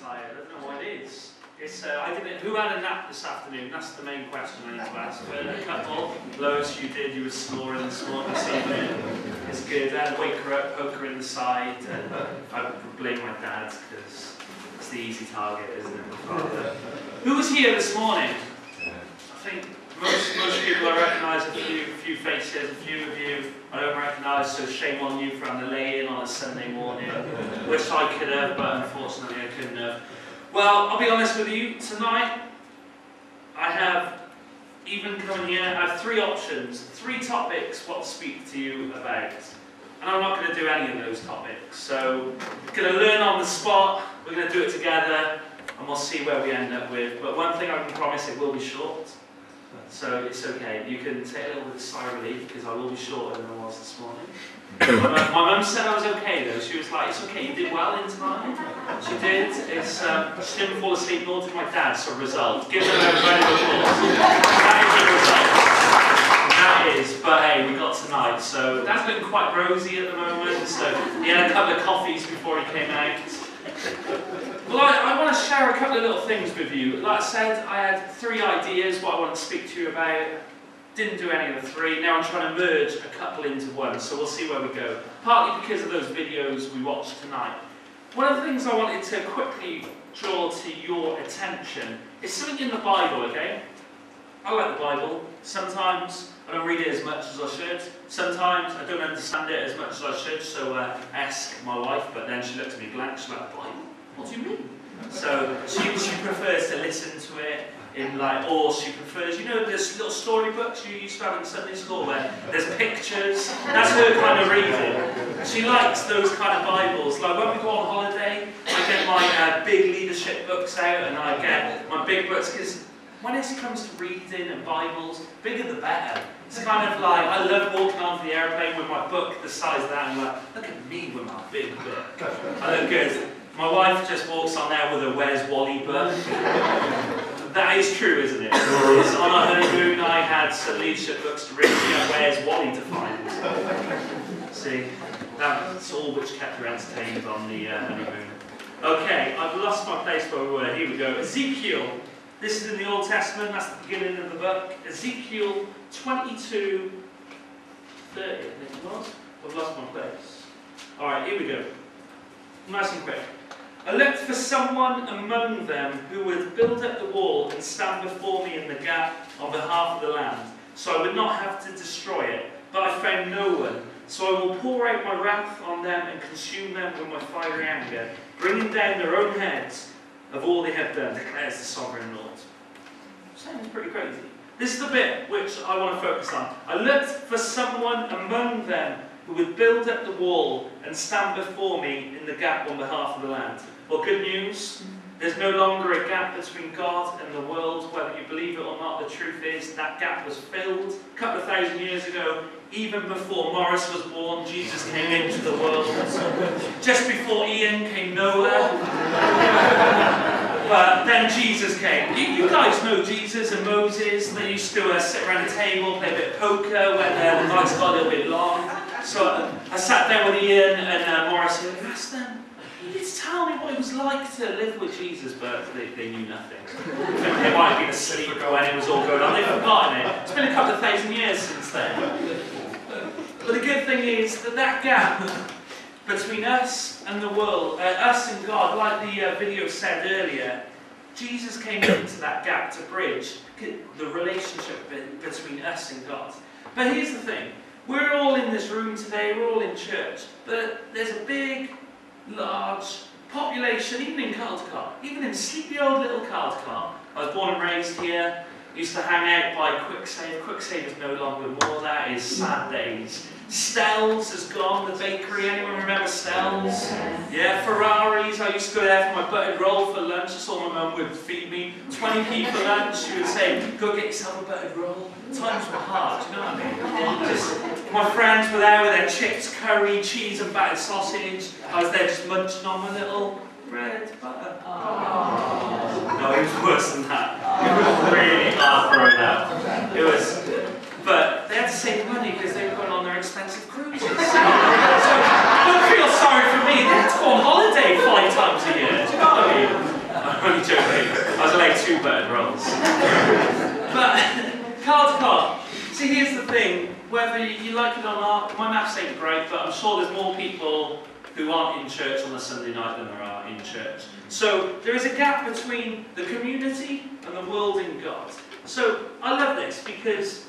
tired. I don't know what it is. It's, who had a nap this afternoon? That's the main question I need to ask. A couple, Lois, you did. You were snoring this evening. It's good. And wake her up, poke her in the side. And I blame my dad because it's the easy target, isn't it? Father. Who was here this morning? I think most people I recognise a few faces. A few of you I don't recognise, so shame on you for having to lay in on a Sunday morning. Wish I could have, but unfortunately I couldn't have. Well, I'll be honest with you, tonight I have, even coming here, I have 3 options, 3 topics what to speak to you about. And I'm not going to do any of those topics. So, we're going to learn on the spot, we're going to do it together, and we'll see where we end up with. But one thing I can promise, it will be short. So it's okay. You can take a little bit of sigh of relief because I will be shorter than I was this morning. My mum said I was okay though. She was like, "It's okay, you did well in tonight." She did. It's she didn't fall asleep, nor did my dad. So result. Give them a round of applause. That is a result. That is. But hey, we got tonight. So Dad's looking quite rosy at the moment. So he had a couple of coffees before he came out. Well, I want to share a couple of little things with you. Like I said, I had 3 ideas what I want to speak to you about. Didn't do any of the 3. Now I'm trying to merge a couple into one, so we'll see where we go. Partly because of those videos we watched tonight. One of the things I wanted to quickly draw to your attention is something in the Bible, okay? I like the Bible. Sometimes I don't read it as much as I should. Sometimes I don't understand it as much as I should, so I ask my wife, but then she looks at me blank. She's like, "Bible? What do you mean?" So she prefers to listen to it in or she prefers, you know, those little storybooks you used to have in Sunday school where there's pictures. That's her kind of reading. She likes those kind of Bibles. Like when we go on holiday, I get my big leadership books out and I get my big books because when it comes to reading and Bibles, bigger the better. It's kind of like, I love walking onto the airplane with my book the size of that and like, look at me with my big book. I look good. My wife just walks on there with a Where's Wally book. That is true, isn't it? It's on our honeymoon, I had some leadership books to read, Where's Wally to find. See, that's all which kept her entertained on the honeymoon. Okay, I've lost my place where we were. Here we go. Ezekiel. This is in the Old Testament, that's the beginning of the book. Ezekiel 22:30, I think it was. I've lost my place. Alright, here we go. Nice and quick. I looked for someone among them who would build up the wall and stand before me in the gap on behalf of the land, so I would not have to destroy it. But I found no one. So I will pour out my wrath on them and consume them with my fiery anger, bringing down their own heads of all they have done, declares the Sovereign Lord. Sounds pretty crazy. This is the bit which I want to focus on. I looked for someone among them who would build up the wall and stand before me in the gap on behalf of the land. Well, good news. There's no longer a gap between God and the world. Whether you believe it or not, the truth is that gap was filled a couple of thousand years ago. Even before Morris was born, Jesus came into the world. Just before Ian came Noah. But then Jesus came. You guys know Jesus and Moses. They used to sit around a table, play a bit of poker when the nights got a little bit long. So I sat down with Ian and Morris and asked them, "You just tell me what it was like to live with Jesus," but they knew nothing. They might have been asleep when it was all going on. They've forgotten it. It's been a couple of thousand years since then. But the good thing is that gap between us and the world, us and God, like the video said earlier, Jesus came into that gap to bridge the relationship between us and God. But here's the thing. We're all in this room today, we're all in church, but there's a big, large population, even in Caldecott, even in sleepy old little Caldecott. I was born and raised here, used to hang out by Quicksave. Quicksave is no longer more, that is sad days. Stell's has gone, the bakery, anyone remember Stell's? Yeah, Ferraris, I used to go there for my buttered roll for lunch. I saw my mum would feed me 20p for lunch. She would say, "Go get yourself a buttered roll." Times were hard, do you know what I mean? Just, my friends were there with their chips, curry, cheese and battered sausage. I was there just munching on my little bread, butter. No, it was worse than that. It was really hard throwing out. It was... But they had to save money because they were going on their expensive cruises. So don't feel sorry for me. They had to go on holiday 5 times a year. Do you know what I mean? 2 buttered rolls. But, card. See, here's the thing, whether you like it or not, my maths ain't great, but I'm sure there's more people who aren't in church on a Sunday night than there are in church. So there is a gap between the community and the world in God. So I love this because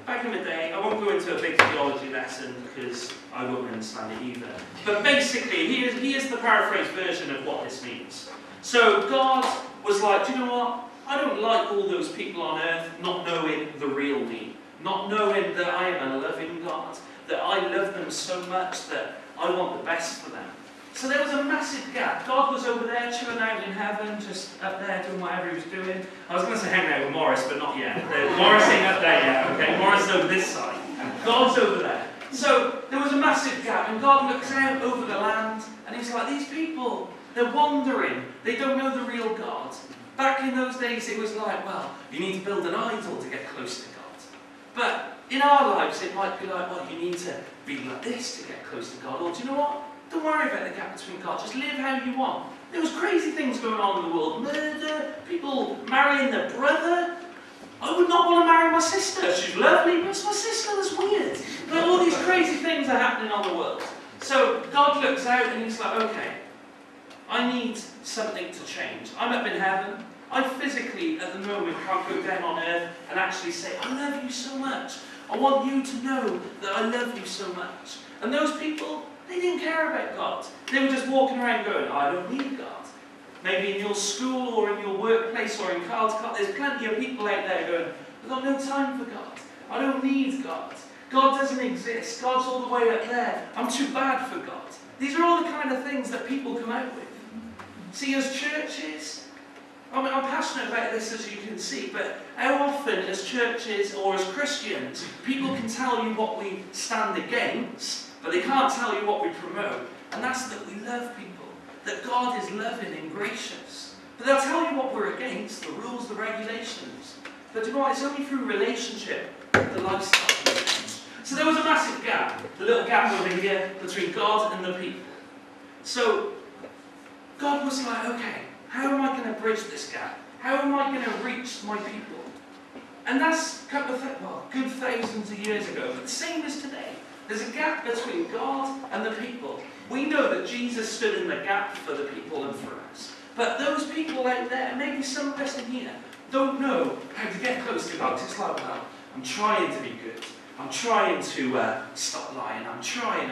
back in the day, I won't go into a big theology lesson because I won't understand it either. But basically, here's the paraphrased version of what this means. So God was like, do you know what? I don't like all those people on earth not knowing the real me. Not knowing that I am a loving God. That I love them so much that I want the best for them. So there was a massive gap. God was over there chilling out in heaven, just up there doing whatever he was doing. I was going to say hanging out with Morris, but not yet. Morris ain't up there yet, okay? Morris is over this side. God's over there. So there was a massive gap, and God looks out over the land, and he's like, these people, they're wandering. They don't know the real God. Back in those days, it was like, well, you need to build an idol to get close to God. But in our lives, it might be like, well, you need to be like this to get close to God. Or do you know what? Don't worry about the gap between God. Just live how you want. There was crazy things going on in the world. Murder, people marrying their brother. I would not want to marry my sister. She's lovely, but it's my sister. That's weird. But all these crazy things are happening on the world. So God looks out and he's like, okay, I need something to change. I'm up in heaven. I physically, at the moment, can't go down on earth and actually say, I love you so much. I want you to know that I love you so much. And those people, they didn't care about God. They were just walking around going, I don't need God. Maybe in your school or in your workplace or in Carl's Car, there's plenty of people out there going, I've got no time for God. I don't need God. God doesn't exist. God's all the way up there. I'm too bad for God. These are all the kind of things that people come out with. See, as churches, I'm passionate about this, as you can see, but how often as churches or as Christians, people can tell you what we stand against, but they can't tell you what we promote. And that's that we love people, that God is loving and gracious. But they'll tell you what we're against, the rules, the regulations. But do you know what? It's only through relationship that the lifestyle can change. So there was a massive gap, the little gap over here between God and the people. So God was like, okay, how am I going to bridge this gap? How am I going to reach my people? And that's a couple of good thousands of years ago, but the same as today. There's a gap between God and the people. We know that Jesus stood in the gap for the people and for us. But those people out there, maybe some of us in here, don't know how to get close to God. It's like, well, I'm trying to be good. I'm trying to stop lying. I'm trying.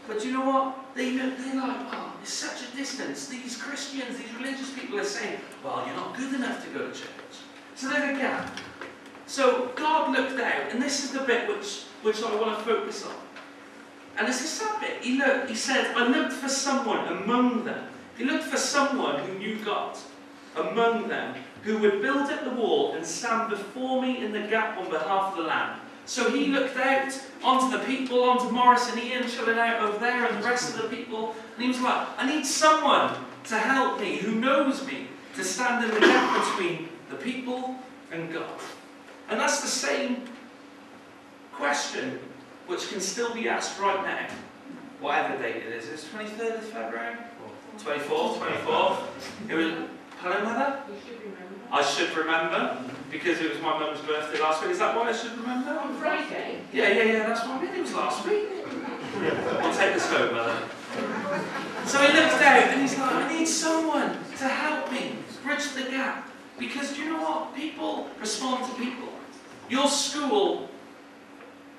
But you know what? They're like, well, it's such a distance. These Christians, these religious people are saying, well, you're not good enough to go to church. So there's a gap. So God looked out, and this is the bit which I want to focus on. And it's a sad bit. He said, I looked for someone among them. He looked for someone who knew God among them, who would build up the wall and stand before me in the gap on behalf of the Lamb. So he looked out onto the people, onto Morris and Ian chilling out over there and the rest of the people, and he was like, I need someone to help me, who knows me, to stand in the gap between the people and God. And that's the same question which can still be asked right now, whatever date it is. It's 23rd of February? 24th. It was, hello, Mother? You should remember. I should remember, because it was my mum's birthday last week. Is that why I should remember? On Friday? Yeah, that's what I mean. It was last week. I'll take this home, Mother. So he looked out and he's like, I need someone to help me bridge the gap. Because do you know what? People respond to people. Your school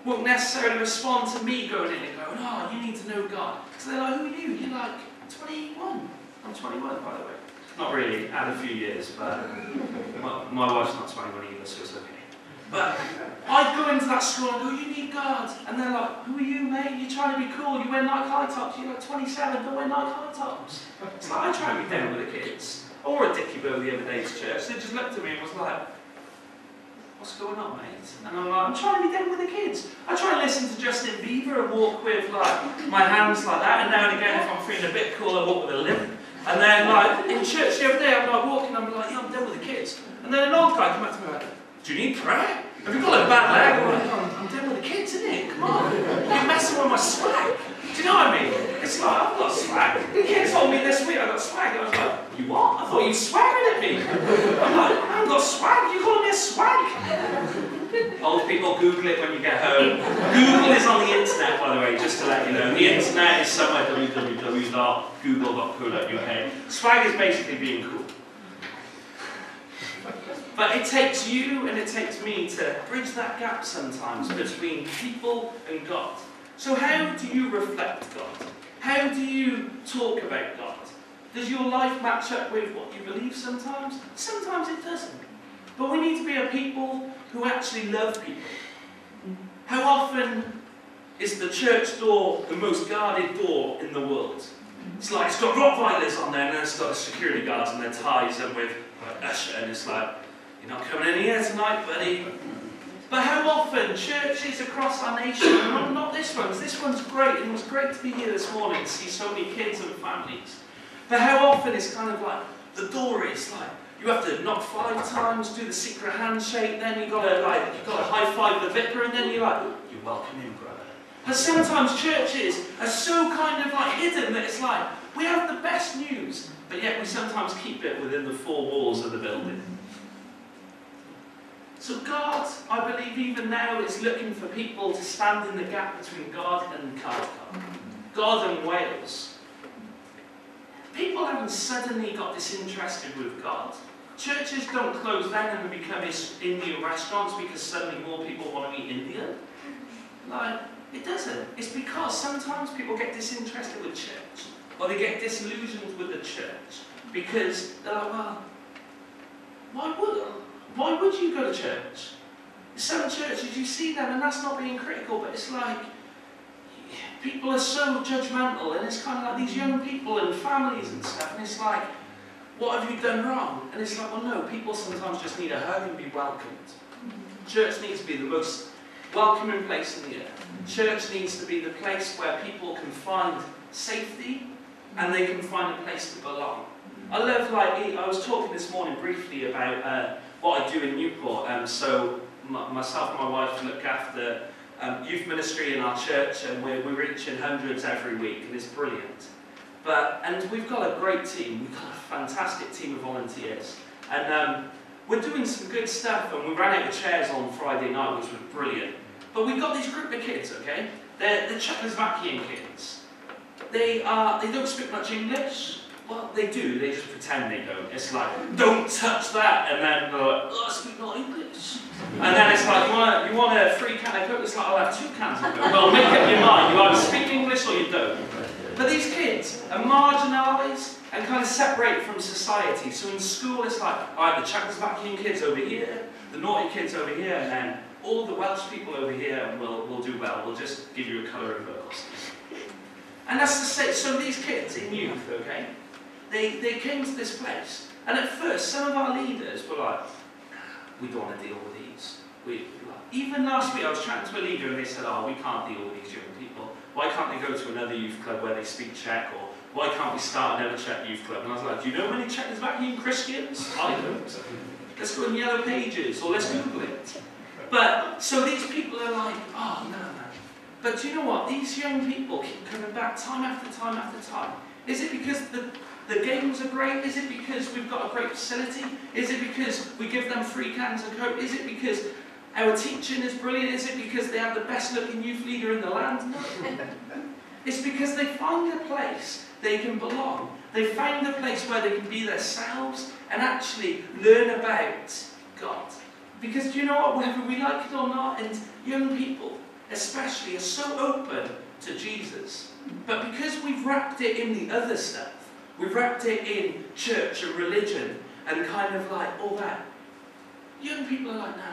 won't necessarily respond to me going in and going, oh, you need to know God. So they're like, who are you? You're like 21. I'm 21, by the way. Not really, add a few years, but my wife's not 21 either, so it's okay. But I'd go into that school and go, you need God. And they're like, who are you, mate? You're trying to be cool. You wear Nike high tops. You're like 27, don't wear Nike high tops. It's like, I try to be down with the kids. Or a Dickie Bow the other day to church. They just looked at me and was like, what's going on, mate? And I'm like, I'm trying to be down with the kids. I try and listen to Justin Bieber and walk with like my hands like that. And now and again, if I'm feeling a bit cool, I walk with a limp. And then like in church the other day, I'm like walking, I'm like, yeah, I'm down with the kids. And then an old guy came up to me like, do you need prayer? Have you got a bad leg? I'm like, I'm down with the kids, isn't it? Come on. You're messing with my swag. Do you know what I mean? It's like, I've got swag. The kid told me this week I got swag. I was like, you what? I thought you were swearing at me. swag? You calling me a swag? Old people, Google it when you get home. Google is on the internet, by the way, just to let you know. The internet is somewhere www.google.co.uk. Swag is basically being cool. But it takes you and it takes me to bridge that gap sometimes between people and God. So how do you reflect God? How do you talk about God? Does your life match up with what you believe sometimes? Sometimes it doesn't. But we need to be a people who actually love people. How often is the church door the most guarded door in the world? It's like it's got Rottweilers on there and then it's got the security guards and their ties and with an usher and it's like, you're not coming in here tonight, buddy. But how often churches across our nation, and not this one's great, and it was great to be here this morning to see so many kids and families. But how often it's kind of like, the door is like, you have to knock 5 times, do the secret handshake, then you've got to high five the vicar, and then you're like, you're welcome in, brother. And sometimes churches are so kind of like hidden that it's like, we have the best news, but yet we sometimes keep it within the 4 walls of the building. So God, I believe even now, is looking for people to stand in the gap between God and Cardiff, God and Wales. People haven't suddenly got disinterested with God. Churches don't close down and become Indian restaurants because suddenly more people want to eat Indian. Like, it doesn't. It's because sometimes people get disinterested with church, or they get disillusioned with the church because they're like, well, why would you go to church? Some churches, you see them, and that's not being critical, but it's like, people are so judgmental, and it's kind of like these young people and families and stuff, and it's like, what have you done wrong? And it's like, well, no, people sometimes just need a hug and be welcomed. Church needs to be the most welcoming place in the earth. Church needs to be the place where people can find safety and they can find a place to belong. I love, like, I was talking this morning briefly about what I do in Newport. So myself and my wife look after youth ministry in our church, and we're reaching hundreds every week, and it's brilliant. And we've got a great team. We've got a fantastic team of volunteers, and we're doing some good stuff. And we ran out of chairs on Friday night, which was brilliant. But we've got this group of kids, okay? They're Czechoslovakian kids. They don't speak much English. Well, they do. They just pretend they don't. It's like, don't touch that, and then they're like, oh, I speak not English. And then it's like, you want a free can of Coke? It's like, I'll have 2 cans of Coke. Well, make up your mind. You either speak English or you don't. But these kids are marginalised and kind of separated from society. So in school, it's like, all right, the Czechoslovakian kids over here, the naughty kids over here, and then all the Welsh people over here will do well. We'll just give you a colour of vocals. And that's the same. So these kids in youth, okay, they came to this place. And at first, some of our leaders were like, we don't want to deal with these. Even last week, I was chatting to a leader and they said, oh, we can't deal with these young people. Why can't they go to another youth club where they speak Czech? Or why can't we start another Czech youth club? And I was like, do you know many Czechoslovakian Christians? I don't. Let's go in Yellow Pages, or let's Google it. But, so these people are like, oh, no. But do you know what? These young people keep coming back time after time after time. Is it because the games are great? Is it because we've got a great facility? Is it because we give them free cans of Coke? Is it because our teaching is brilliant? Is it because they have the best looking youth leader in the land? No. It's because they find a place they can belong. They find a place where they can be themselves and actually learn about God. Because do you know what? Whether we like it or not, and young people especially are so open to Jesus. But because we've wrapped it in the other stuff, we've wrapped it in church and religion and kind of like all that, young people are like, no.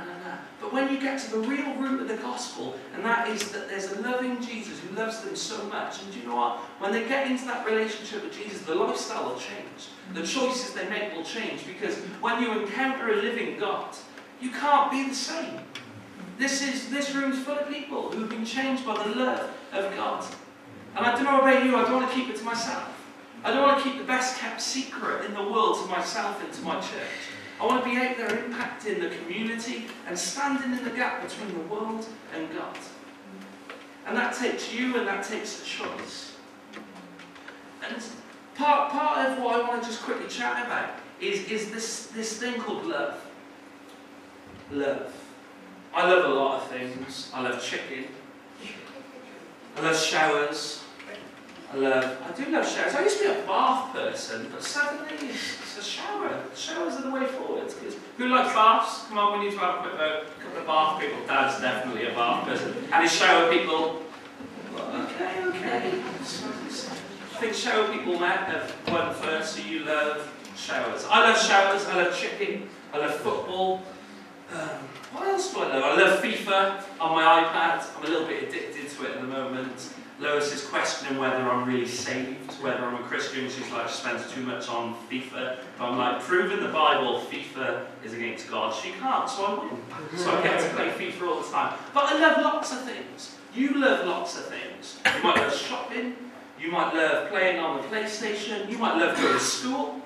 But when you get to the real root of the gospel, and that is that there's a loving Jesus who loves them so much, and do you know what? When they get into that relationship with Jesus, the lifestyle will change. The choices they make will change, because when you encounter a living God, you can't be the same. This room's full of people who've been changed by the love of God. And I don't know about you, I don't want to keep it to myself. I don't want to keep the best kept secret in the world to myself and to my church. I want to be out there impacting the community and standing in the gap between the world and God. And that takes you, and that takes a choice. And part of what I want to just quickly chat about is this thing called love. Love. I love a lot of things. I love chicken. I love showers. I do love showers. I used to be a bath person, but suddenly it's a shower. Showers are the way forward. Who likes baths? Come on, we need to have a couple of bath people. Dad's definitely a bath person. And his shower people? Okay. I think shower people might have won first, so you love showers. I love showers, I love chicken, I love football. What else do I love? I love FIFA on my iPad. I'm a little bit addicted to it at the moment. Lois is questioning whether I'm really saved, whether I'm a Christian. She's like, she spends too much on FIFA. But I'm like, prove in the Bible FIFA is against God. She can't, so I win. So I get to play FIFA all the time. But I love lots of things. You love lots of things. You might love shopping. You might love playing on the PlayStation. You might love going to school.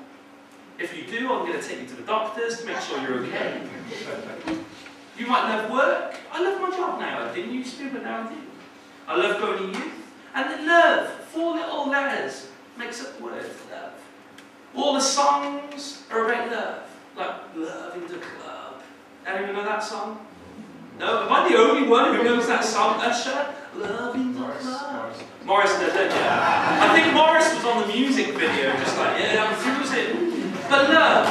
If you do, I'm going to take you to the doctors to make sure you're okay. You might love work. I love my job now. I didn't used to, but now I do. I love going to youth. And then love, 4 little letters, makes up the word love. All the songs are about love. Like, Love in the Club. Anyone know that song? No? Am I the only one who knows that song, Usher? Love in the Club. Morris does it, yeah. I think Morris was on the music video, just like, yeah, I'm cruising. But love.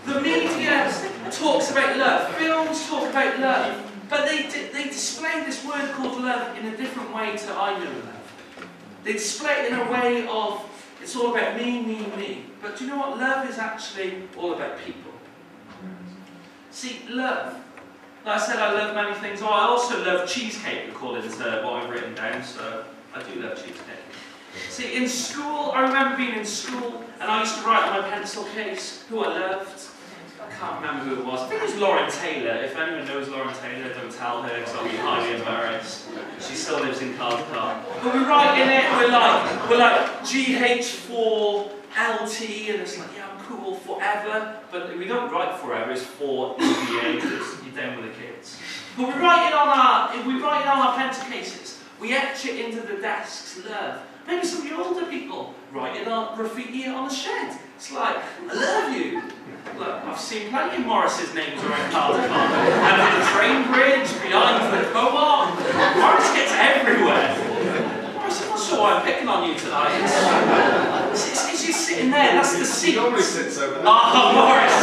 The media talks about love. Films talk about love. But they display this word called love in a different way to I know love. They display it in a way of, it's all about me, me, me. But do you know what? Love is actually all about people. See, love. Like I said, I love many things. Oh, I also love cheesecake, according to what I've written down, so I do love cheesecake. See, in school, I remember being in school, and I used to write on my pencil case who I loved. I can't remember who it was. I think it was Lauren Taylor. If anyone knows Lauren Taylor, don't tell her, because I'll be highly embarrassed. She still lives in Caldecott. But we write in it, we're like GH4LT, and it's like, yeah, I'm cool forever. But we don't write forever, it's for EVA, because you're down with the kids. But we write it on our pencil cases. We etch it into the desks, love. Maybe some of you older people write it on graffiti on the shed. It's like, I love you. Look, I've seen plenty of Morris's names around Caldecott. And the train bridge, behind the co-op. Morris gets everywhere. Morris, I'm not sure why I'm picking on you tonight. It's just sitting there, that's the seat. He always sits over there. Oh, Morris,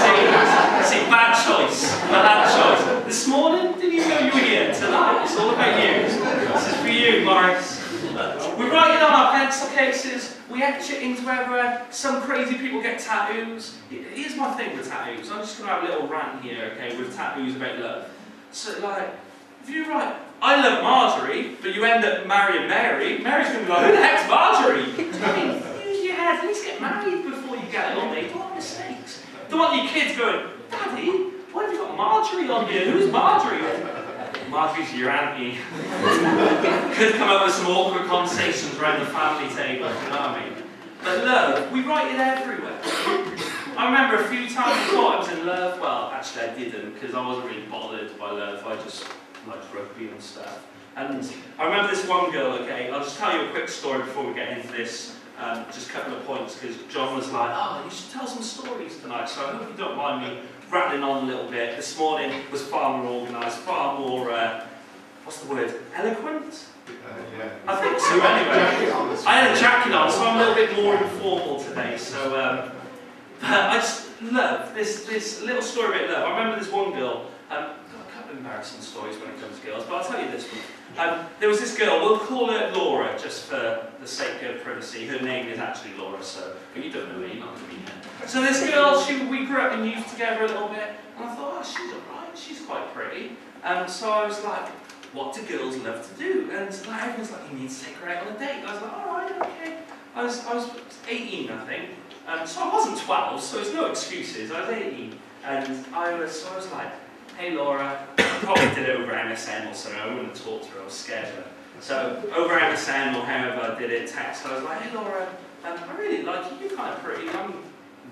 see, bad choice. Bad choice. This morning, didn't even know you were here. Tonight, it's all about you. This is for you, Morris. We write it on our pencil cases, we etch it into everywhere. Some crazy people get tattoos. Here's my thing with tattoos. I'm just going to have a little rant here, okay, with tattoos about love. So, like, if you write, I love Marjorie, but you end up marrying Mary, Mary's going to be like, who the heck's Marjorie? I mean, use your head, at least get married before you get it on me. Don't want mistakes. Don't want your kids going, Daddy, why have you got Marjorie on you? Who's Marjorie? Marjorie's your auntie. Could come up with some awkward conversations around the family table, you know what I mean? But love, we write it everywhere. I remember a few times I thought I was in love. Well, actually I didn't, because I wasn't really bothered by love. I just liked rugby and stuff. And I remember this one girl, okay, I'll just tell you a quick story before we get into this. Just a couple of points, because John was like, oh, you should tell some stories tonight, so I hope you don't mind me rattling on a little bit. This morning was far more organised, far more, what's the word, eloquent? Yeah. I think so anyway. I had a jacket on, so I'm a little bit more informal today, so, but I just love this little story about love. I remember this one girl, got a couple of embarrassing stories when it comes to girls, but I'll tell you this one. There was this girl, we'll call her Laura, just for the sake of privacy. Her name is actually Laura, so if you don't know her, you're not going to be here. So this girl, we grew up in youth together a little bit, and I thought, oh, she's alright, she's quite pretty. So I was like, what do girls love to do? And like, everyone's like, you need to take her out on a date. I was like, alright, okay. I was 18, I think. So I wasn't 12, so there's no excuses. I was 18, and I was like, hey Laura, I probably did it over MSN or something. I wouldn't have talked to her, I was scared of her. So over MSN or however I did it, text, I was like, hey Laura, I really like you, you're kind of pretty, I'm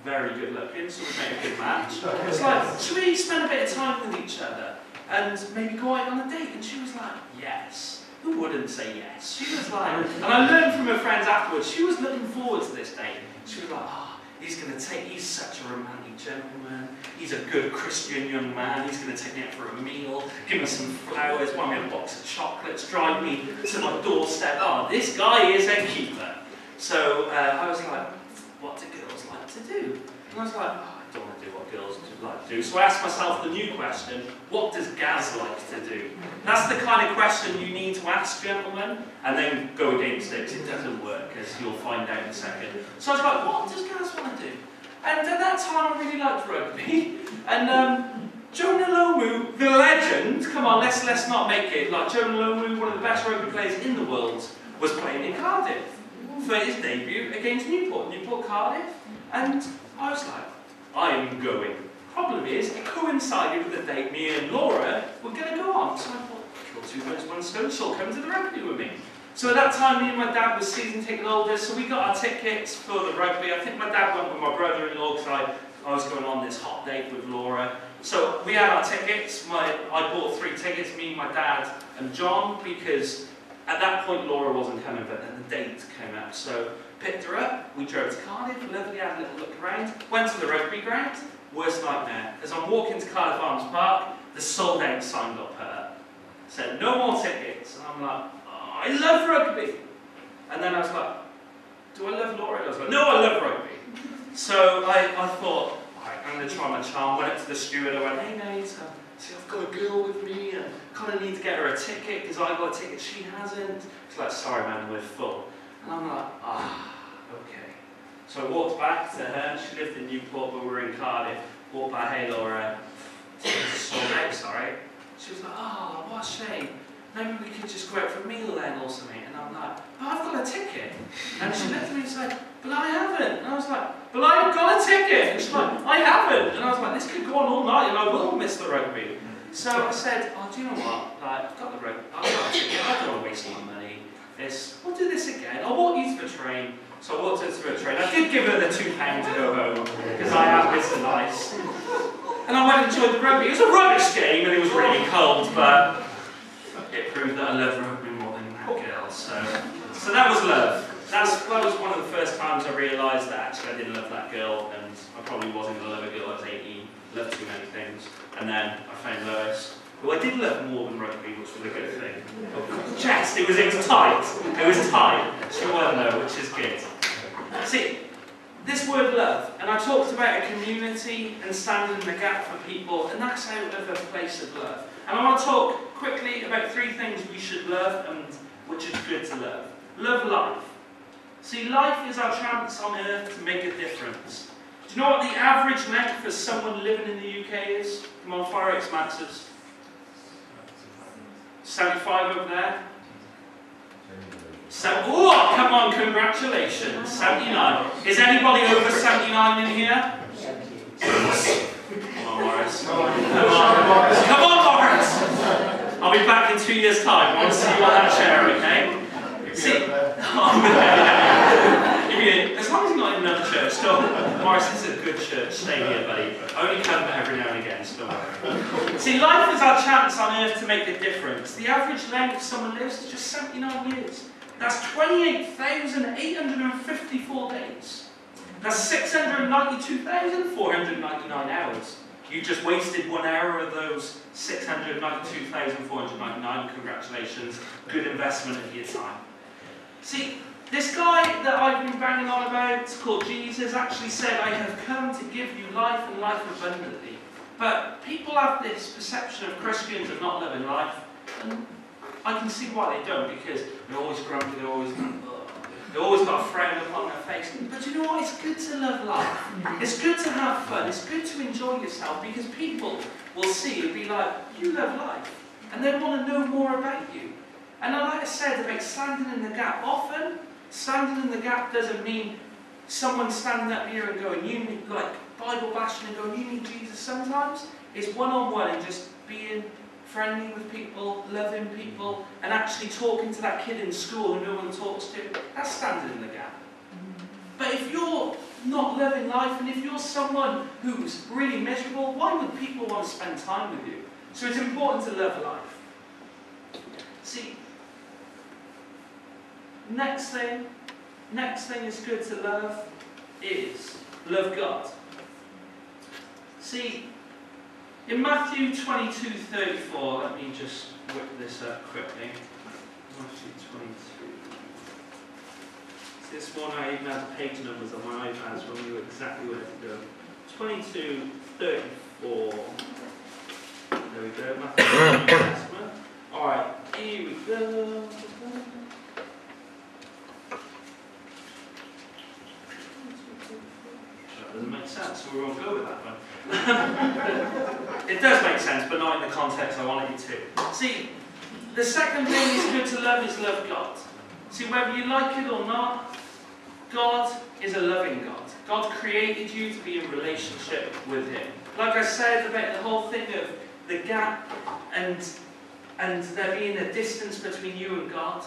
very good looking, so we made a good match. It's like, should we spend a bit of time with each other and maybe go out on a date? And she was like, yes. Who wouldn't say yes? She was like, and I learned from her friends afterwards, she was looking forward to this date. She was like, oh, he's such a romantic gentleman, he's a good Christian young man, he's going to take me out for a meal, give me some flowers, buy me a box of chocolates, drive me to my doorstep. Oh, this guy is a keeper. So I was like, what do girls like to do? And I was like, oh, I don't want to do what girls like to do. So I asked myself the new question, what does Gaz like to do? That's the kind of question you need to ask, gentlemen, and then go against it, because it doesn't work, as you'll find out in a second. So I was like, what does Gaz want to do? And at that time I really liked rugby, and Jonah Lomu, the legend, come on, let's not make it, like Jonah Lomu, one of the best rugby players in the world, was playing in Cardiff for his debut against Newport Cardiff, and I was like, I am going. Problem is, it coincided with the date me and Laura were going to go on, so I thought, kill two birds with one stone, she'll come to the rugby with me. So at that time, me and my dad were season ticket holders, so we got our tickets for the rugby. I think my dad went with my brother-in-law because I was going on this hot date with Laura. So we had our tickets. I bought 3 tickets, me, my dad, and John, because at that point Laura wasn't coming, but then the date came up. So picked her up, we drove to Cardiff, lovely, had a little look around, went to the rugby ground. Worst nightmare. As I'm walking to Cardiff Arms Park, the sold out sign got put up. Said, no more tickets. And I'm like, oh, I love rugby. And then I was like, do I love Laura? I was like, no, I love rugby. So I thought, alright, I'm going to try my charm. Went up to the steward, I went, hey mate, see I've got a girl with me, and kind of need to get her a ticket, because I got a ticket she hasn't. She's like, sorry man, we're full. And I'm like, okay. So I walked back to her, she lived in Newport, but we were in Cardiff. Walked by, hey Laura, sold out, sorry. She was like, oh, what a shame. Maybe we could just go out for a meal then or something. And I'm like, oh, I've got a ticket. And she looked at me and said, but I haven't. And I was like, but I've got a ticket. And she's like, I haven't. And I was like, this could go on all night and I will miss the rugby. So I said, oh, do you know what? Like, I've got the rugby, I've got a ticket, I don't want to waste my money. We'll do this again. I'll walk you to the train. So I walked her to a train. I did give her the £2 to go home, because I am Mr. Nice. And I went and enjoyed the rugby. It was a rubbish game and it was really cold, but it proved that I love rugby more than that girl. So that was love. That was one of the first times I realised that actually I didn't love that girl, and I probably wasn't going to love a girl. I was 18, loved too many things. And then I found Lois, who I did love more than rugby, which was a good thing. Chest, it was tight. It was tight. She won't know, which is good. See, this word love, and I talked about a community and standing in the gap for people, and that's out of a place of love. And I want to talk quickly about 3 things we should love and which is good to love. Love life. See, life is our chance on earth to make a difference. Do you know what the average length for someone living in the UK is? Come on, fire expanses. 75 over there. Oh, come on, congratulations. 79. Is anybody over 79 in here? Come on, Morris. Come on, Morris. I'll be back in 2 years' time. I want to see you on that chair, okay? See, as long as you're not in another church, don't. Morris, this is a good church. Stay here, buddy. Only come every now and again, so don't worry. See, life is our chance on earth to make a difference. The average length someone lives is just 79 years. That's 28,854 days. That's 692,499 hours. You just wasted 1 hour of those 692,499. Congratulations. Good investment of your time. See, this guy that I've been banging on about, called Jesus, actually said, I have come to give you life and life abundantly. But people have this perception of Christians of not living life, and I can see why they don't, because they're always grumpy, they've always got a frown upon their face. But you know what? It's good to love life. It's good to have fun. It's good to enjoy yourself, because people will see and be like, you love life. And they want to know more about you. And like I said about standing in the gap, often standing in the gap doesn't mean someone standing up here and going, you need, like Bible bashing and going, you need Jesus. Sometimes it's one-on-one and just being friendly with people, loving people, and actually talking to that kid in school who no one talks to. That's standing in the gap. But if you're not loving life, and if you're someone who's really miserable, why would people want to spend time with you? So it's important to love life. See, next thing is good to love is love God? See, in Matthew 22:34, let me just whip this up quickly. Matthew 22. This one I even had the page numbers on my iPad, so I knew exactly where to go. 22:34. There we go, Matthew Testament. Alright, here we go. That doesn't make sense, so we'll go with that one. It does make sense, but not in the context I wanted it to. See, the second thing is good to love is love God. See, whether you like it or not, God is a loving God. God created you to be in relationship with Him. Like I said about the whole thing of the gap and there being a distance between you and God,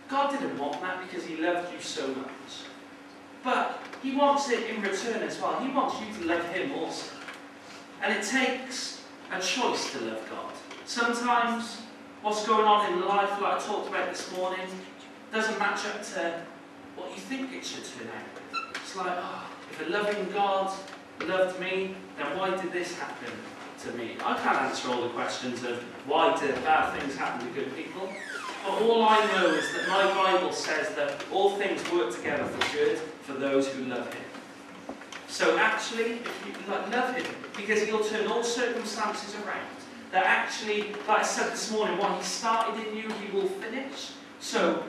God didn't want that because He loved you so much. But He wants it in return as well. He wants you to love Him also. And it takes a choice to love God. Sometimes what's going on in life, like I talked about this morning, doesn't match up to what you think it should turn out with. It's like, oh, if a loving God loved me, then why did this happen to me? I can't answer all the questions of why did bad things happen to good people. But all I know is that my Bible says that all things work together for good for those who love Him. So actually, if you love Him, because He'll turn all circumstances around. That actually, like I said this morning, what He started in you, He will finish. So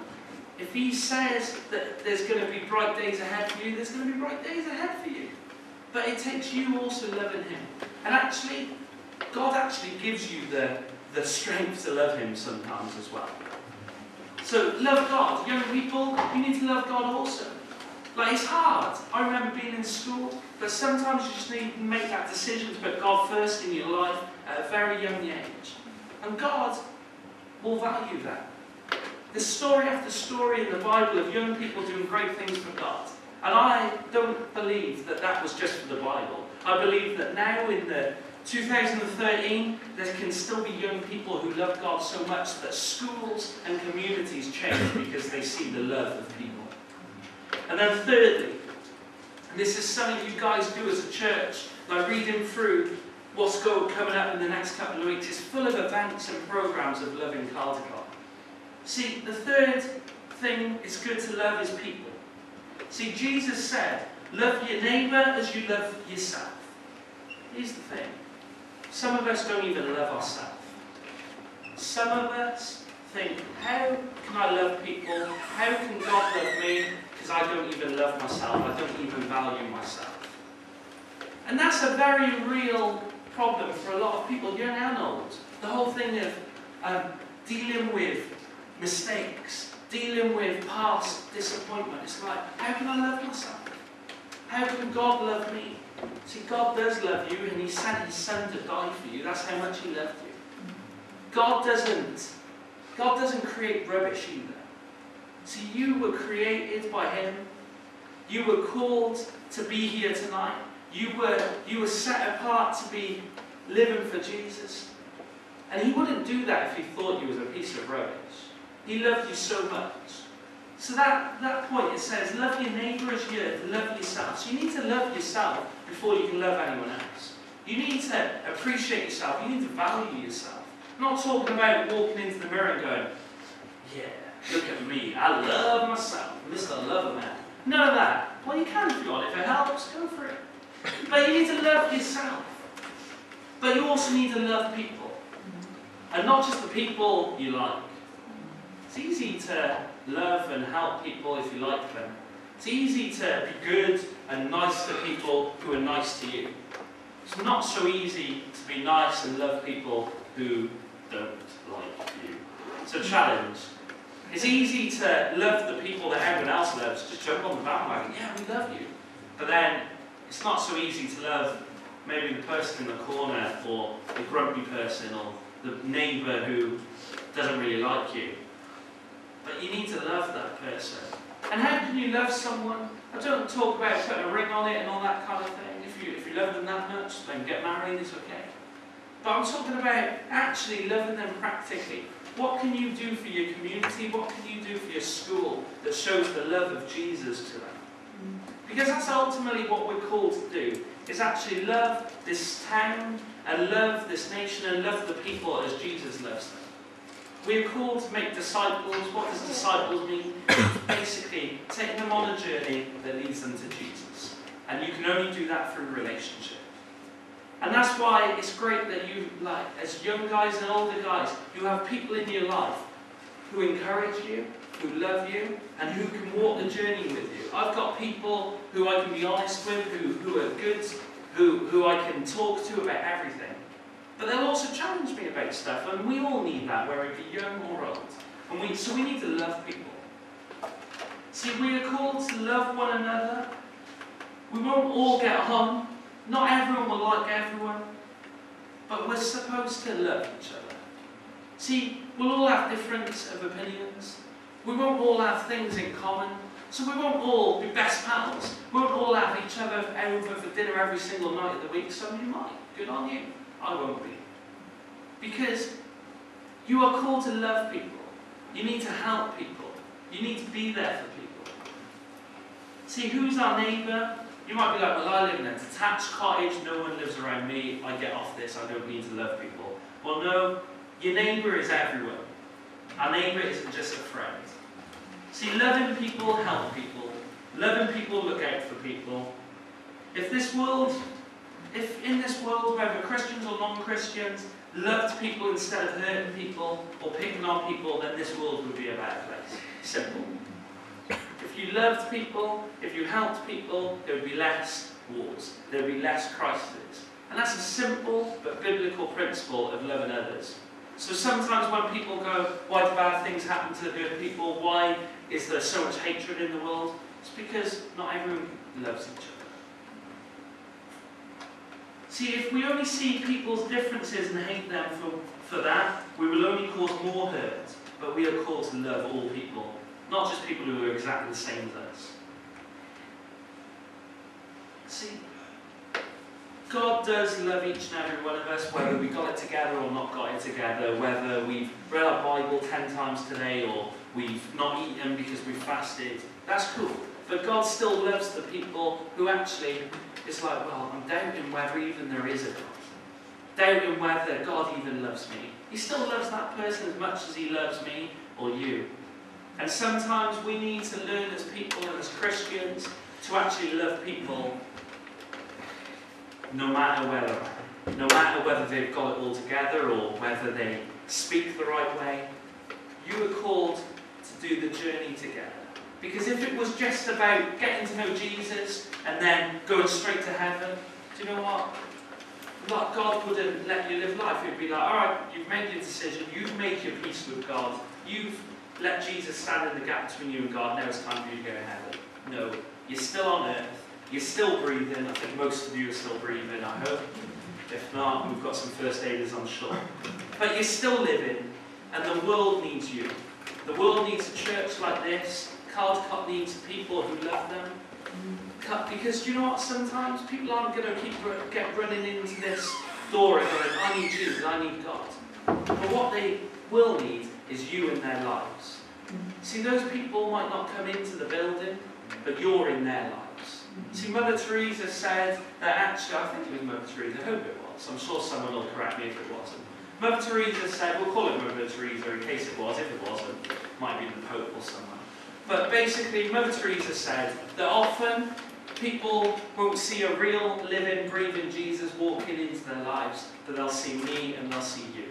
if He says that there's going to be bright days ahead for you, there's going to be bright days ahead for you. But it takes you also loving Him. And actually, God actually gives you the strength to love Him sometimes as well. So love God. Young people, you need to love God also. Like, it's hard. I remember being in school, but sometimes you just need to make that decision to put God first in your life at a very young age. And God will value that. There's story after story in the Bible of young people doing great things for God. And I don't believe that that was just for the Bible. I believe that now in the 2013, there can still be young people who love God so much that schools and communities change because they see the love of people. And then thirdly, and this is something you guys do as a church, like reading through what's coming up in the next couple of weeks, is full of events and programs of loving Caldecott. See, the third thing it's good to love is people. See, Jesus said, love your neighbour as you love yourself. Here's the thing. Some of us don't even love ourselves. Some of us think, how can I love people? How can God love me? Because I don't even love myself. I don't even value myself. And that's a very real problem for a lot of people, young and old. The whole thing of dealing with mistakes, dealing with past disappointment. It's like, how can I love myself? How can God love me? See, God does love you, and He sent His Son to die for you. That's how much He loved you. God doesn't create rubbish either. See, you were created by Him. You were called to be here tonight. You were set apart to be living for Jesus. And He wouldn't do that if He thought you was a piece of rubbish. He loved you so much. So that point, it says, love your neighbour as you love yourself. So you need to love yourself before you can love anyone else. You need to appreciate yourself. You need to value yourself. I'm not talking about walking into the mirror and going, yeah, look at me, I love myself, Mr. Lover Man. None of that. Well, you can if you want. If it helps, go for it. But you need to love yourself. But you also need to love people. And not just the people you like. It's easy to love and help people if you like them. It's easy to be good and nice to people who are nice to you. It's not so easy to be nice and love people who don't like you. It's a challenge. It's easy to love the people that everyone else loves. Just jump on the bandwagon. Yeah, we love you. But then it's not so easy to love maybe the person in the corner, or the grumpy person, or the neighbour who doesn't really like you. But you need to love that person. And how can you love someone? I don't talk about putting a ring on it and all that kind of thing. If you love them that much, then get married, it's okay. But I'm talking about actually loving them practically. What can you do for your community? What can you do for your school that shows the love of Jesus to them? Because that's ultimately what we're called to do, is actually love this town, and love this nation, and love the people as Jesus loves them. We're called to make disciples. What does disciples mean? Basically, taking them on a journey that leads them to Jesus. And you can only do that through relationship. And that's why it's great that you, like, as young guys and older guys, you have people in your life who encourage you, who love you, and who can walk the journey with you. I've got people who I can be honest with, who are good, who I can talk to about everything. But they'll also challenge me about stuff, and we all need that, whether it be young or old. So we need to love people. See, we are called to love one another. We won't all get on. Not everyone will like everyone. But we're supposed to love each other. See, we'll all have difference of opinions. We won't all have things in common. So we won't all be best pals. We won't all have each other over for dinner every single night of the week. Some of you might. Good on you. I won't be. Because you are called to love people. You need to help people. You need to be there for people. See, who's our neighbour? You might be like, well, I live in a detached cottage, no one lives around me, I get off this, I don't need to love people. Well, no, your neighbour is everyone. Our neighbour isn't just a friend. See, loving people help people. Loving people look out for people. If in this world, whether Christians or non-Christians, loved people instead of hurting people or picking on people, then this world would be a better place. Simple. If you loved people, if you helped people, there would be less wars. There would be less crises. And that's a simple but biblical principle of loving others. So sometimes when people go, why do bad things happen to good people? Why is there so much hatred in the world? It's because not everyone loves each other. See, if we only see people's differences and hate them for that, we will only cause more hurt. But we are called to love all people, not just people who are exactly the same as us. See, God does love each and every one of us, whether we got it together or not got it together, whether we've read our Bible 10 times today or we've not eaten because we've fasted. That's cool. But God still loves the people who actually, it's like, well, I'm doubting whether even there is a God. Doubting whether God even loves me. He still loves that person as much as he loves me or you. And sometimes we need to learn as people and as Christians to actually love people no matter where they're at. No matter whether they've got it all together or whether they speak the right way. You are called to do the journey together. Because if it was just about getting to know Jesus and then going straight to heaven, do you know what? Like God wouldn't let you live life. It would be like, alright, you've made your decision, you've made your peace with God, you've let Jesus stand in the gap between you and God, now it's time for you to go to heaven. No, you're still on earth, you're still breathing. I think most of you are still breathing, I hope. If not, we've got some first aiders on shore. But you're still living, and the world needs you. The world needs a church like this. Caldecott needs people who love them. Because do you know what? Sometimes people aren't going to get running into this door and going, I need Jesus, I need God. But what they will need is you in their lives. See, those people might not come into the building, but you're in their lives. See, Mother Teresa said that actually, I think it was Mother Teresa, I hope it was. I'm sure someone will correct me if it wasn't. Mother Teresa said, we'll call it Mother Teresa in case it was. If it wasn't, it might be the Pope or someone. But basically, Mother Teresa said that often people won't see a real, living, breathing Jesus walking into their lives, but they'll see me and they'll see you.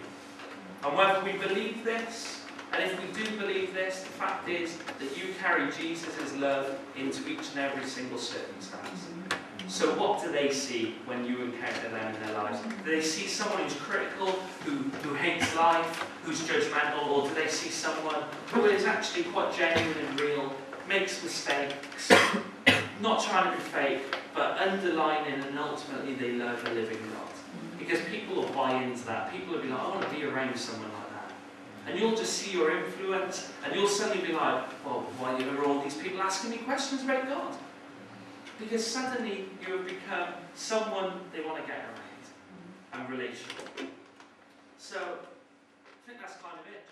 And whether we believe this, and if we do believe this, the fact is that you carry Jesus' love into each and every single circumstance. So what do they see when you encounter them in their lives? Do they see someone who's critical, who hates life, who's judgmental, or do they see someone who is actually quite genuine and real, makes mistakes, not trying to be fake, but underlining and ultimately they love a living God? Because people will buy into that. People will be like, I want to be around someone like that. And you'll just see your influence, and you'll suddenly be like, well, why are all these people asking me questions about God? Because suddenly you have become someone they want to get around and relational. So, I think that's kind of it.